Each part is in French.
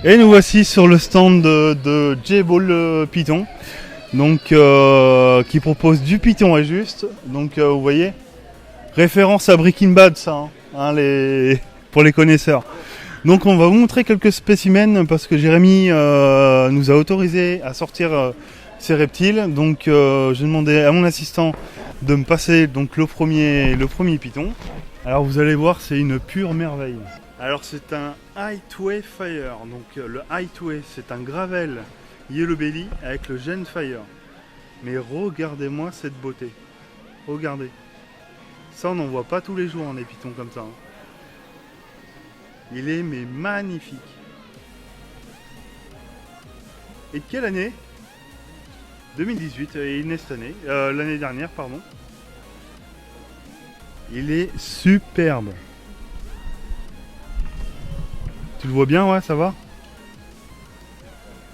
Et nous voici sur le stand de J-Ball Python, donc qui propose du Python et juste. Donc vous voyez, référence à Breaking Bad, ça, pour les connaisseurs. Donc on va vous montrer quelques spécimens parce que Jérémy nous a autorisé à sortir ces reptiles. Donc j'ai demandé à mon assistant de me passer donc le premier python. Alors vous allez voir, c'est une pure merveille. Alors c'est un Highway Fire, donc le Highway c'est un gravel Yellow Belly avec le Gen Fire. Mais regardez-moi cette beauté, regardez. Ça on n'en voit pas tous les jours des pythons comme ça. Il est mais magnifique. Et de quelle année? 2018, et il est né cette année, l'année dernière pardon. Il est superbe. Tu le vois bien, ouais, ça va?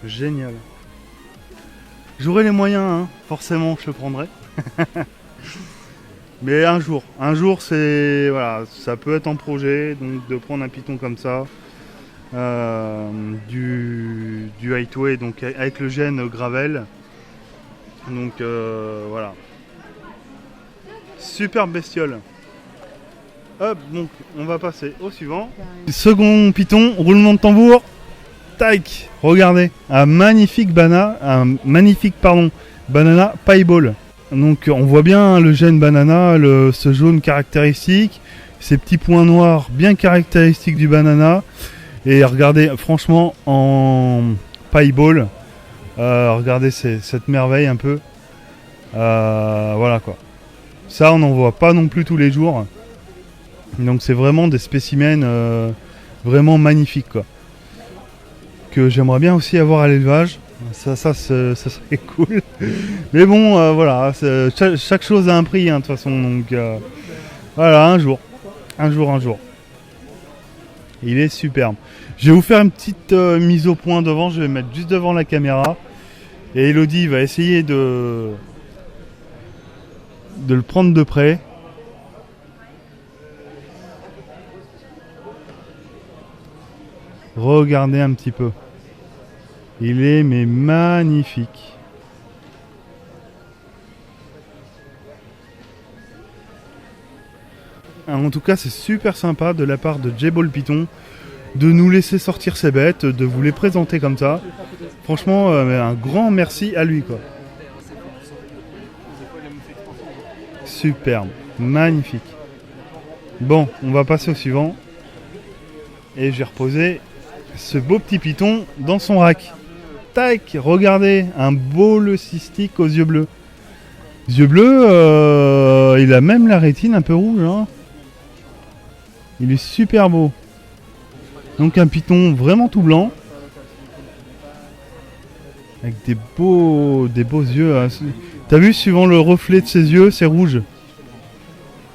Génial. J'aurai les moyens, hein, forcément, je le prendrai. Mais un jour, c'est voilà, ça peut être en projet, donc de prendre un python comme ça, du Highway, donc avec le gène Gravel. Donc voilà. Super bestiole. Hop, donc on va passer au suivant. Second python, roulement de tambour. Tac, regardez, un magnifique banana pieball. Donc on voit bien le gène banana, ce jaune caractéristique, ces petits points noirs bien caractéristiques du banana. Et regardez, franchement en pieball, regardez cette merveille un peu. Voilà quoi. Ça on n'en voit pas non plus tous les jours. Donc c'est vraiment des spécimens vraiment magnifiques quoi. Que j'aimerais bien aussi avoir à l'élevage. Ça serait cool. Mais bon, voilà, chaque chose a un prix, hein, de toute façon. Donc voilà, un jour. Il est superbe. Je vais vous faire une petite mise au point devant. Je vais mettre juste devant la caméra. Et Elodie va essayer de le prendre de près. Regardez un petit peu. Il est mais magnifique. Alors, en tout cas, c'est super sympa de la part de J-Ball Python de nous laisser sortir ces bêtes, de vous les présenter comme ça. Franchement, un grand merci à lui quoi. Superbe, magnifique. Bon, on va passer au suivant. Et j'ai reposé ce beau petit python dans son rack. Tac, regardez, un beau leucistique aux yeux bleus. Yeux bleus, il a même la rétine un peu rouge. Hein. Il est super beau. Donc un python vraiment tout blanc. Avec des beaux yeux. Hein. T'as vu, suivant le reflet de ses yeux, c'est rouge.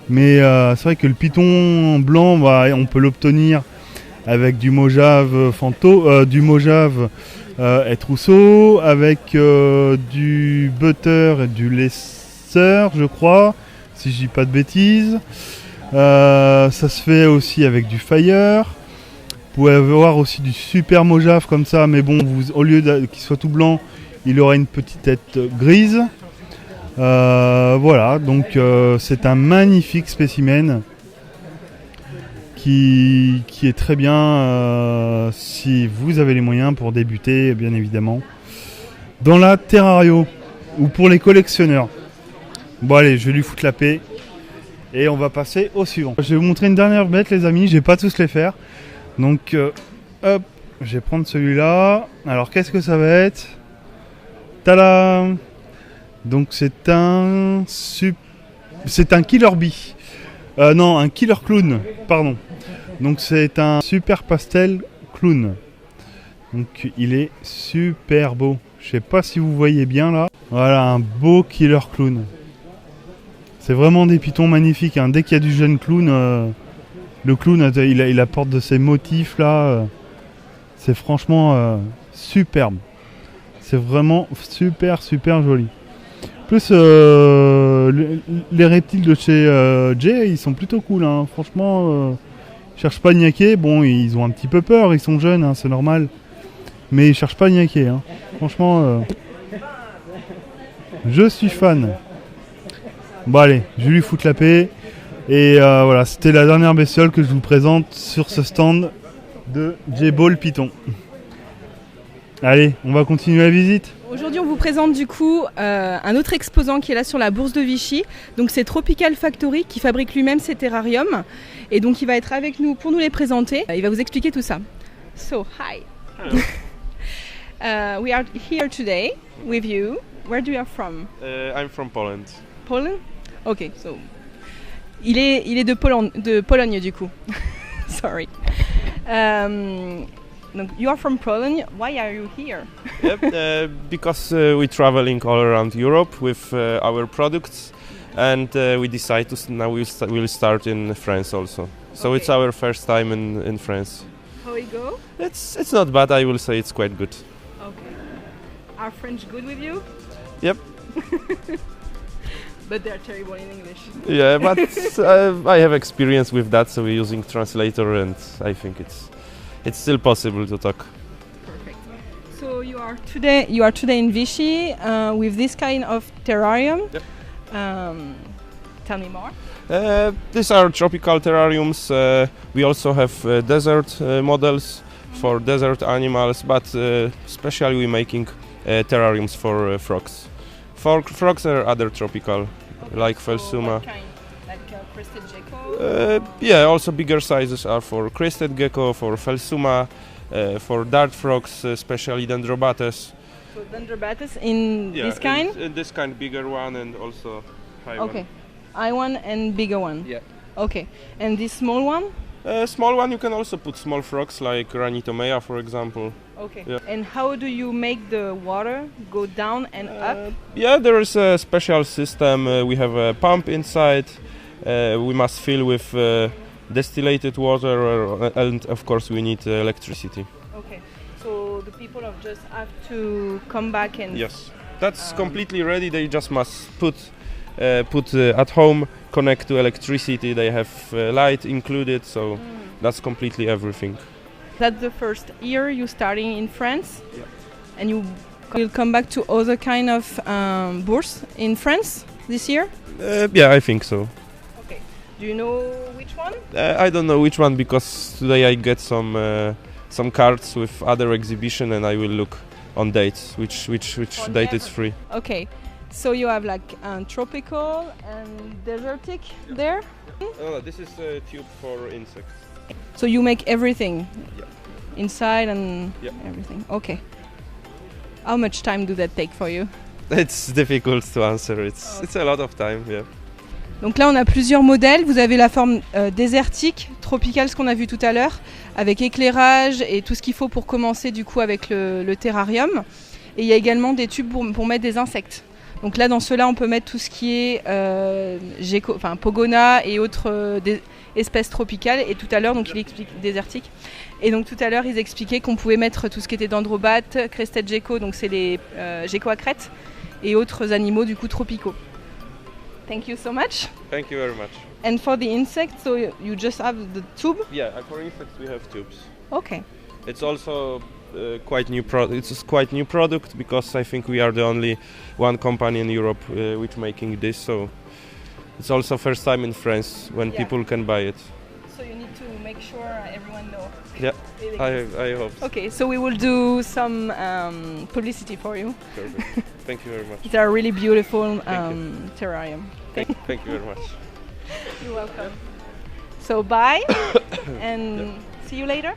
Mais c'est vrai que le python blanc, bah, on peut l'obtenir avec du Mojave du Mojave et trousseau, avec du butter et du laisseur, je crois, si je dis pas de bêtises. Ça se fait aussi avec du fire. Vous pouvez avoir aussi du super Mojave comme ça, mais bon, au lieu qu'il soit tout blanc, il aura une petite tête grise. Voilà, donc c'est un magnifique spécimen. Qui est très bien si vous avez les moyens pour débuter, bien évidemment, dans la terrario ou pour les collectionneurs. Bon allez, je vais lui foutre la paix et on va passer au suivant. Je vais vous montrer une dernière bête les amis, je vais pas tous les faire. Donc hop, je vais prendre celui-là. Alors qu'est-ce que ça va être? Tada! Donc c'est un killer bee. Non, un killer clown, pardon. Donc c'est un super pastel clown. Donc il est super beau. Je sais pas si vous voyez bien là. Voilà, un beau killer clown. C'est vraiment des pythons magnifiques. Hein. Dès qu'il y a du jeune clown, le clown il apporte de ces motifs là. C'est franchement superbe. C'est vraiment super joli. En plus, les reptiles de chez Jay, ils sont plutôt cool. Hein. Franchement, ils cherchent pas à niaquer. Bon, ils ont un petit peu peur, ils sont jeunes, hein, c'est normal. mais il cherche pas à niaquer. Hein. Franchement, je suis fan. Bon allez, je vais lui foutre la paix. Et voilà, c'était la dernière bestiole que je vous présente sur ce stand de J-Ball Python. Allez, on va continuer la visite. Aujourd'hui, on vous présente du coup un autre exposant qui est là sur la bourse de Vichy. Donc c'est Tropical Factory qui fabrique lui-même ses terrariums. Et donc il va être avec nous pour nous les présenter. Il va vous expliquer tout ça. So, hi. We are here today with you. Where do you are from? I'm from Poland. Poland? Ok, so... Il est de Pologne du coup. Sorry. Donc, you are from Poland. Why are you here? Yep, because we're traveling all around Europe with our products, and we decide to now we'll start in France also. So Okay. it's our first time in France. How it go? It's not bad. I will say it's quite good. Okay. Are French good with you? Yep. But they're terrible in English. Yeah, but I have experience with that, so we're using translator, and I think it's still possible to talk. Perfect. So you are today in Vichy with this kind of terrarium. Yep. Tell me more. These are tropical terrariums. We also have desert models for desert animals, but especially we're making terrariums for frogs. For frogs there are other tropical, like Phelsuma. What kind? Like crested gecko? Yeah, also bigger sizes are for crested gecko, for Phelsuma, for dart frogs, especially Dendrobates. So Dendrobates in this kind? In this kind, bigger one, and also high one. Okay. I one and bigger one. Yeah. Okay. And this small one? Small one, you can also put small frogs like Ranitomea, for example. Okay. Yeah. And how do you make the water go down and up? Yeah, there is a special system. We have a pump inside. We must fill with distillated water, and of course we need electricity. Okay. So the people just have to come back and... Yes, that's completely ready. They just must put at home, connect to electricity. They have light included, so that's completely everything. That's the first year you starting in France? Yeah. And you will come back to other kind of bourse in France this year? Yeah, I think so. Okay. Do you know which one? I don't know which one, because today I get some cards with other exhibition, and I will look on dates which date is free. Okay. So you have like tropical and desertic there? Oh, this is a tube for insects. So you make everything? Yeah. Inside and Yeah. everything? Okay. How much time do that take for you? It's difficult to answer. It's a lot of time, yeah. Donc là on a plusieurs modèles, vous avez la forme désertique, tropicale, ce qu'on a vu tout à l'heure, avec éclairage et tout ce qu'il faut pour commencer du coup avec le terrarium. Et il y a également des tubes pour mettre des insectes. Donc là dans ceux-là on peut mettre tout ce qui est Pogona et autres espèces tropicales. Et tout à l'heure, donc il explique désertique. Et donc tout à l'heure ils expliquabaient qu'on pouvait mettre tout ce qui était dendrobates, crested gecko, donc c'est les geckos à crête, et autres animaux du coup tropicaux. Thank you so much. Thank you very much. And for the insects, so you just have the tube? Yeah, for insects we have tubes. Okay. It's also quite new product. It's a quite new product, because I think we are the only one company in Europe which making this. So it's also first time in France when people can buy it. So you need to make sure everyone knows. Yeah, I hope. So. Okay, so we will do some publicity for you. Perfect. Thank you very much. It's a really beautiful terrarium. Thank you very much. You're welcome. So bye and see you later.